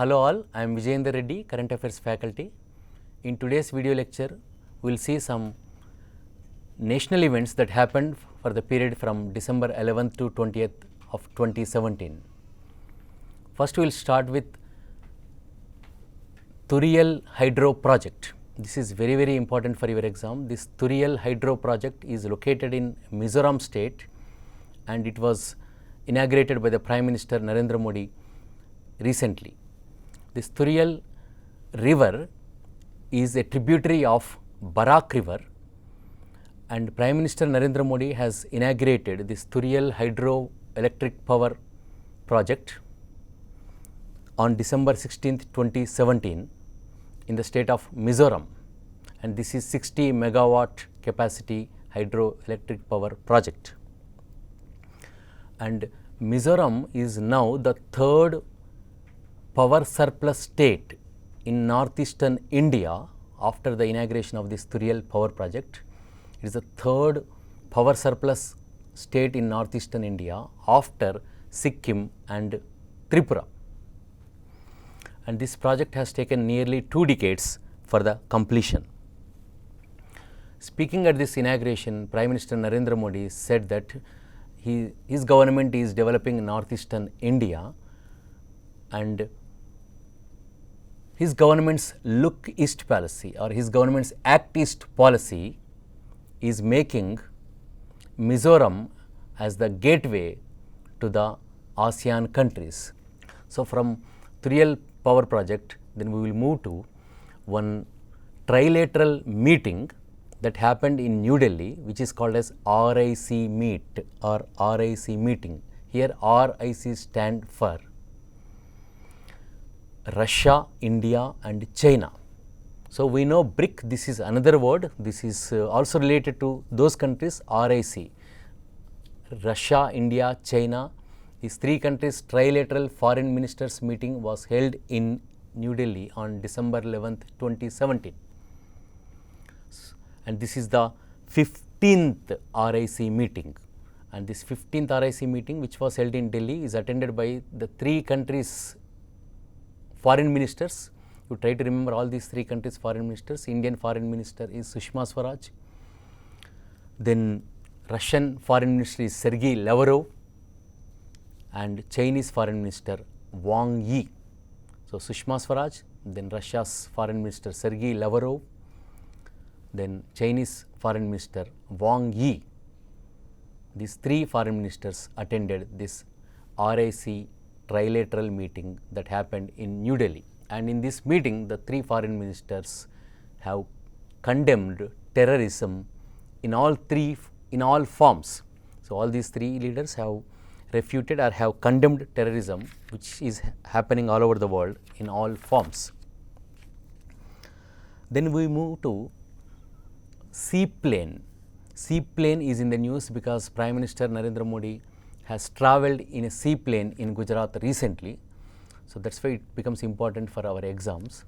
Hello all, I am Vijayendra Reddy, Current Affairs faculty. In today's video lecture, we will see some national events that happened for the period from December 11th to 20th of 2017. First, we will start with Thuriyal Hydro Project. This is very important for your exam. This Thuriyal Hydro Project is located in Mizoram state and it was inaugurated by the Prime Minister Narendra Modi recently. This Thuriyal river is a tributary of Barak river and Prime Minister Narendra Modi has inaugurated this Thuriyal hydroelectric power project on December 16th, 2017 in the state of Mizoram, and this is 60 megawatt capacity hydroelectric power project. And Mizoram is now the third power surplus state in northeastern India after the inauguration of this Thuriyal power project. It is the third power surplus state in northeastern India after Sikkim and Tripura. And this project has taken nearly 2 decades for the completion. Speaking at this inauguration, Prime Minister Narendra Modi said that his government is developing northeastern India and his government's Look East policy or his government's Act East policy is making Mizoram as the gateway to the ASEAN countries. So, from Thuriyal power project, then we will move to one trilateral meeting that happened in New Delhi, which is called as RIC meet or RIC meeting. Here RIC stand for Russia, India and China. So, we know BRIC, this is another word, this is also related to those countries RIC, Russia, India, China. These 3 countries trilateral foreign ministers meeting was held in New Delhi on December 11th, 2017. And this is the 15th RIC meeting. And this 15th RIC meeting, which was held in Delhi, is attended by the 3 countries foreign ministers. You try to remember all these 3 countries foreign ministers. Indian foreign minister is Sushma Swaraj. Then Russian foreign minister is Sergei Lavrov and Chinese foreign minister Wang Yi. So, Sushma Swaraj, then Russia's foreign minister Sergei Lavrov, then Chinese foreign minister Wang Yi. These 3 foreign ministers attended this RIC trilateral meeting that happened in New Delhi. And in this meeting, the 3 foreign ministers have condemned terrorism in all forms. So, all these 3 leaders have refuted or have condemned terrorism, which is happening all over the world in all forms. Then we move to seaplane. Seaplane is in the news because Prime Minister Narendra Modi has travelled in a seaplane in Gujarat recently. So, that is why it becomes important for our exams.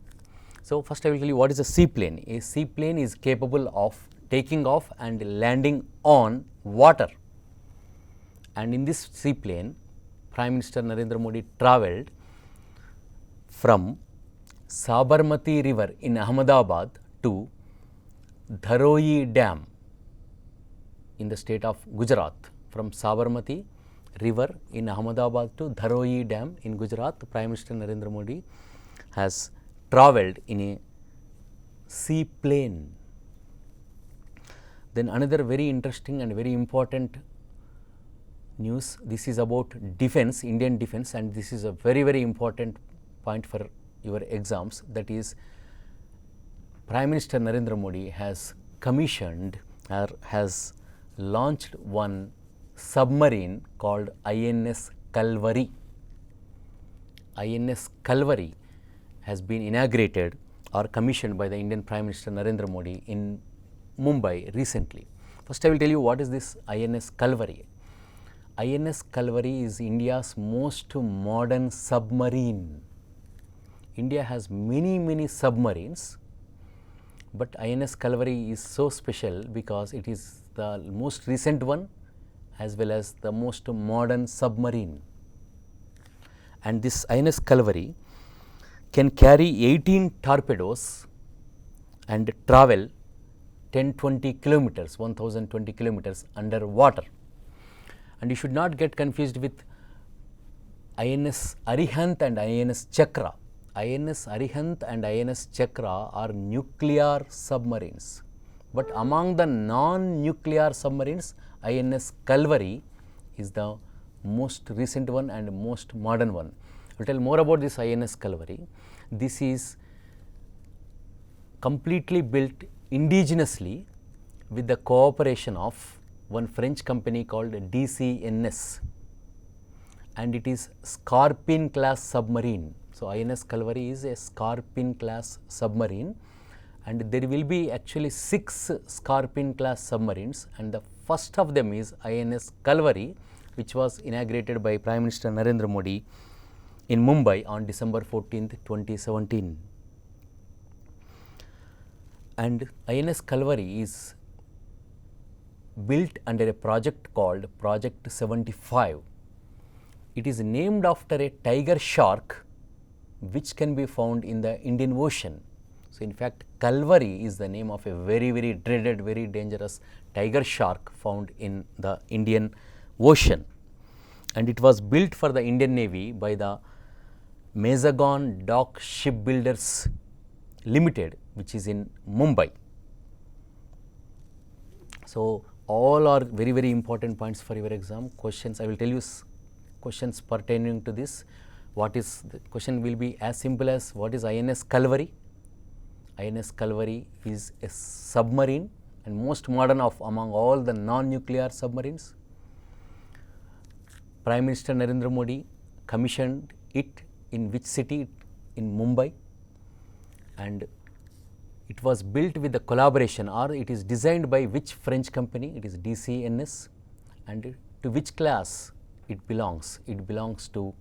So, first I will tell you what is a seaplane. A seaplane is capable of taking off and landing on water. And in this seaplane, Prime Minister Narendra Modi travelled from Sabarmati river in Ahmedabad to Dharoi Dam in the state of Gujarat. From Sabarmati river in Ahmedabad to Dharoi Dam in Gujarat, Prime Minister Narendra Modi has travelled in a seaplane. Then another very interesting and very important news, this is about defense, Indian defense, and this is a very important point for your exams. That is, Prime Minister Narendra Modi has commissioned or has launched one submarine called INS Kalvari. INS Kalvari has been inaugurated or commissioned by the Indian Prime Minister Narendra Modi in Mumbai recently. First I will tell you what is this INS Kalvari. INS Kalvari is India's most modern submarine. India has many submarines, but INS Kalvari is so special because it is the most recent one as well as the most modern submarine. And this INS Kalvari can carry 18 torpedoes and travel 1020 kilometers, 1020 kilometers underwater. And you should not get confused with INS Arihant and INS Chakra. INS Arihant and INS Chakra are nuclear submarines. But among the non-nuclear submarines, INS Kalvari is the most recent one and most modern one. I will tell more about this INS Kalvari. This is completely built indigenously with the cooperation of one French company called DCNS, and it is Scorpene class submarine. So, INS Kalvari is a Scorpene class submarine, and there will be actually 6 Scorpene class submarines, and the first of them is INS Kalvari, which was inaugurated by Prime Minister Narendra Modi in Mumbai on December 14th, 2017. And INS Kalvari is built under a project called Project 75. It is named after a tiger shark which can be found in the Indian Ocean. So, in fact, Kalvari is the name of a very, very dreaded, very dangerous tiger shark found in the Indian Ocean. And it was built for the Indian Navy by the Mazagon Dock Shipbuilders Limited, which is in Mumbai. So, all are very, very important points for your exam. Questions, I will tell you questions pertaining to this. What is the question will be as simple as what is INS Kalvari? INS Kalvari is a submarine and most modern of among all the non-nuclear submarines. Prime Minister Narendra Modi commissioned it in which city? In Mumbai, and it was built with the collaboration, or it is designed by which French company? It is DCNS. And to which class it belongs? It belongs to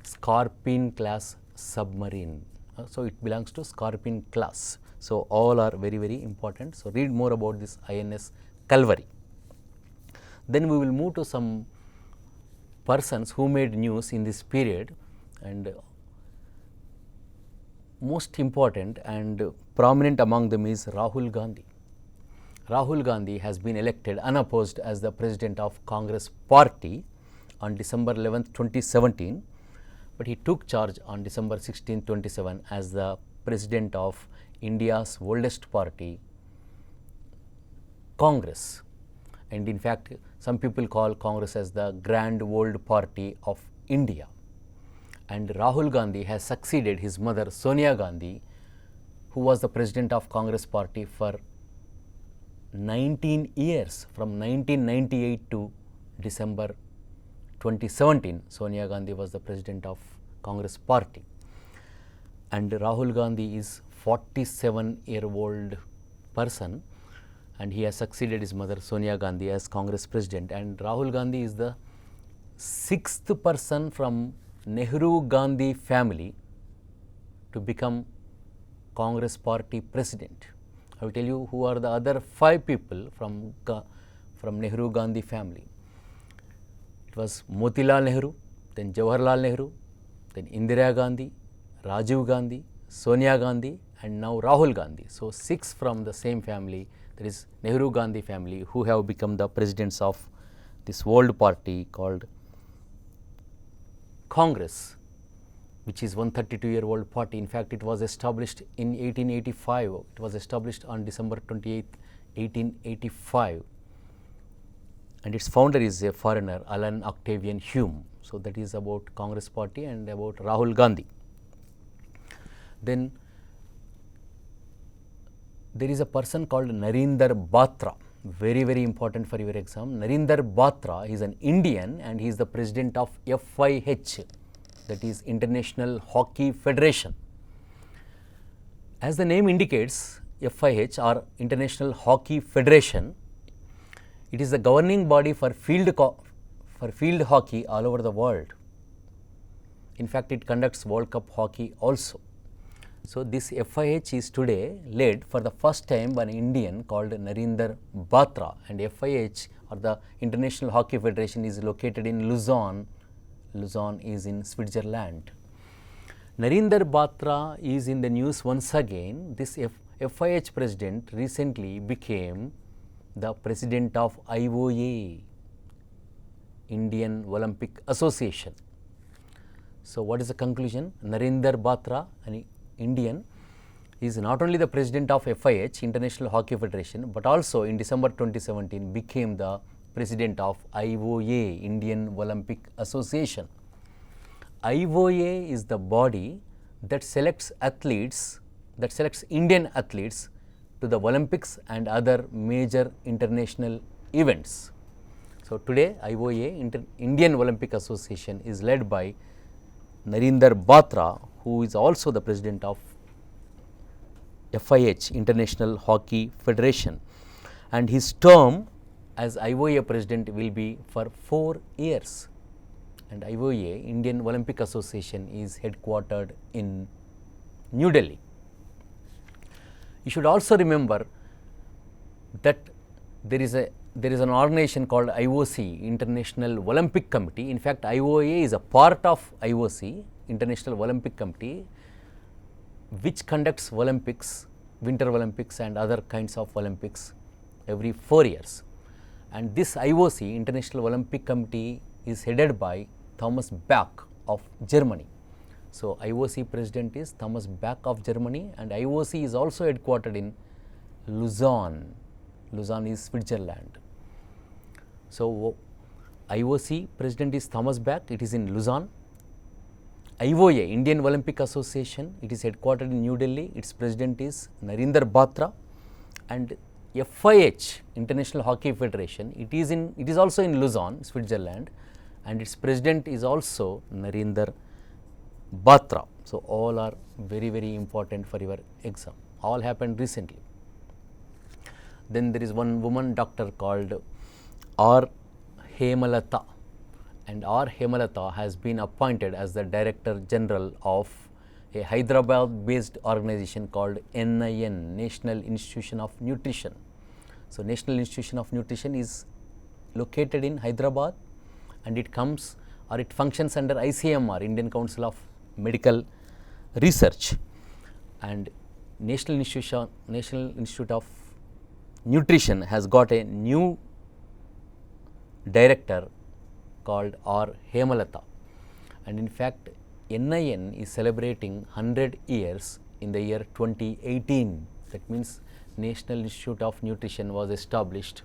Scorpene class submarine. So, it belongs to Scorpene class. So, all are very, very important. So, read more about this INS Kalvari. Then we will move to some persons who made news in this period, and most important and prominent among them is Rahul Gandhi. Rahul Gandhi has been elected unopposed as the president of Congress party on December 11th, 2017, but he took charge on December 16th, 2017 as the president of India's oldest party, Congress. And in fact, some people call Congress as the grand old party of India. And Rahul Gandhi has succeeded his mother Sonia Gandhi, who was the president of Congress party for 19 years, from 1998 to December 2017. Sonia Gandhi was the president of Congress party, and Rahul Gandhi is 47-year-old person, and he has succeeded his mother Sonia Gandhi as Congress president. And Rahul Gandhi is the 6th person from Nehru Gandhi family to become Congress party president. I will tell you who are the other 5 people from Nehru Gandhi family. It was Motilal Nehru, then Jawaharlal Nehru, then Indira Gandhi, Rajiv Gandhi, Sonia Gandhi, and now Rahul Gandhi. So, 6 from the same family, that is Nehru Gandhi family, who have become the presidents of this old party called Congress, which is 132-year-old party. In fact, it was established in 1885. It was established on December 28, 1885, and its founder is a foreigner, Alan Octavian Hume. So, that is about Congress party and about Rahul Gandhi. Then there is a person called Narinder Batra, very, very important for your exam. Narinder Batra is an Indian and he is the president of FIH, that is International Hockey Federation. As the name indicates, FIH or International Hockey Federation, it is the governing body for field hockey all over the world. In fact, it conducts World Cup hockey also. So, this FIH is today led for the first time by an Indian called Narinder Batra, and FIH or the International Hockey Federation is located in Luzon. Luzon is in Switzerland. Narendra Batra is in the news once again. This FIH president recently became the president of IOA, Indian Olympic Association. So, what is the conclusion? Narendra Batra, an Indian, is not only the president of FIH, International Hockey Federation, but also in December 2017 became the president of IOA, Indian Olympic Association. IOA is the body that selects athletes, that selects Indian athletes to the Olympics and other major international events. So, today IOA, Indian Olympic Association, is led by Narendra Batra, who is also the president of FIH, International Hockey Federation, and his term as IOA president will be for 4 years. And IOA, Indian Olympic Association, is headquartered in New Delhi. You should also remember that there is an organization called IOC, International Olympic Committee. In fact, IOA is a part of IOC, International Olympic Committee, which conducts Olympics, Winter Olympics and other kinds of Olympics every 4 years. And this IOC, International Olympic Committee, is headed by Thomas Bach of Germany. So, IOC president is Thomas Bach of Germany, and IOC is also headquartered in Lausanne. Lausanne is Switzerland. So, IOC president is Thomas Bach, it is in Lausanne. IOA, Indian Olympic Association, it is headquartered in New Delhi, its president is Narendra Batra, and FIH, International Hockey Federation, it is also in Lausanne, Switzerland, and its president is also Narendra Batra. So, all are very, very important for your exam. All happened recently. Then there is one woman doctor called R. Hemalata, and R. Hemalata has been appointed as the Director General of a Hyderabad based organization called NIN, National Institution of Nutrition. So, National Institution of Nutrition is located in Hyderabad, and it comes or it functions under ICMR, Indian Council of Medical Research, and National Institute of Nutrition has got a new director called R. Hemalata, and in fact NIN is celebrating 100 years in the year 2018. That means National Institute of Nutrition was established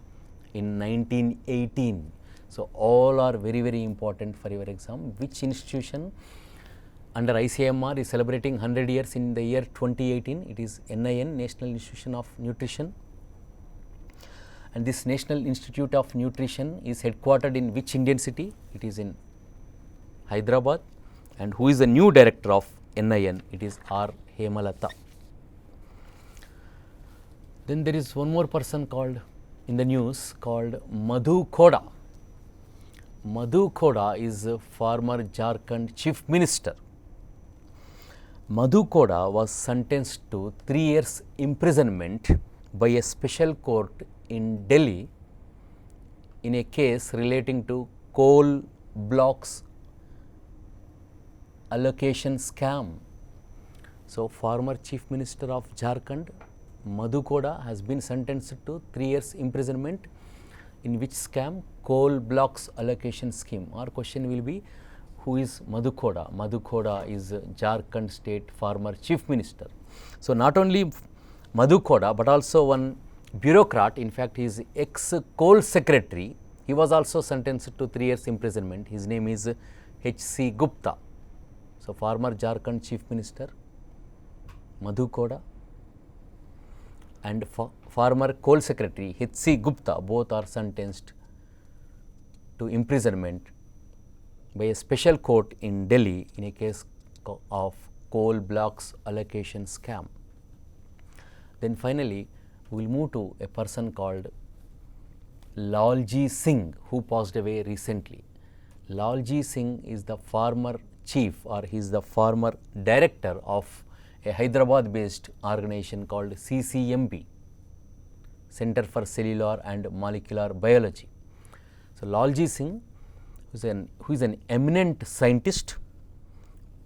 in 1918. So, all are very, very important for your exam. Which institution under ICMR is celebrating 100 years in the year 2018? It is NIN, National Institution of Nutrition. And this National Institute of Nutrition is headquartered in which Indian city? It is in Hyderabad. And who is the new director of NIN? It is R. Hemalata. Then there is one more person called in the news called Madhu Koda. Madhu Koda is a former Jharkhand Chief Minister. Madhu Koda was sentenced to 3 years imprisonment by a special court in Delhi in a case relating to coal blocks allocation scam. So, former Chief Minister of Jharkhand Madhu Koda has been sentenced to 3 years imprisonment in which scam? Coal blocks allocation scheme. Our question will be, who is Madhu Koda? Madhu Koda is Jharkhand state former Chief Minister. So, not only Madhu Koda, but also one bureaucrat, in fact he is ex-coal secretary, he was also sentenced to 3 years imprisonment. His name is H.C. Gupta. So, former Jharkhand Chief Minister Madhu Koda and former coal secretary H.C. Gupta, both are sentenced to imprisonment by a special court in Delhi in a case of coal blocks allocation scam. Then finally, we will move to a person called Lalji Singh, who passed away recently. Lalji Singh is the former chief, or he is the former director of a Hyderabad based organization called CCMB, Center for Cellular and Molecular Biology. So, Lalji Singh, who is an eminent scientist,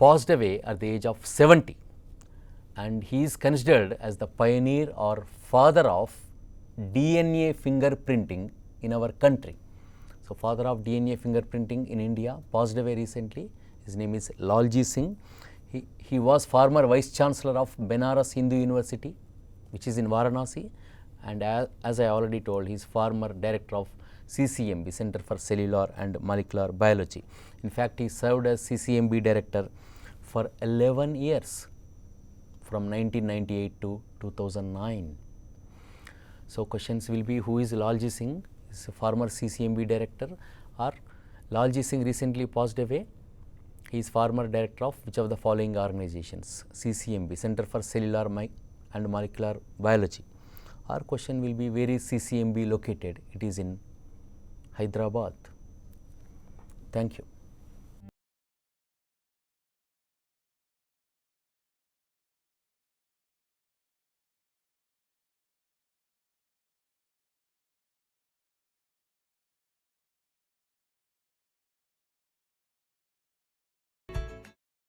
passed away at the age of 70, and he is considered as the pioneer or father of DNA fingerprinting in our country. So, father of DNA fingerprinting in India, passed away recently. His name is Lalji Singh. He was former Vice Chancellor of Benares Hindu University, which is in Varanasi, and as I already told, he is former Director of CCMB, Center for Cellular and Molecular Biology. In fact, he served as CCMB Director for 11 years from 1998 to 2009. So, questions will be, who is Lalji Singh? He is a former CCMB Director, or Lalji Singh recently passed away. He is former Director of which of the following organizations? CCMB, Center for Cellular and Molecular Biology. Our question will be, where is CCMB located? It is in Hyderabad. Thank you.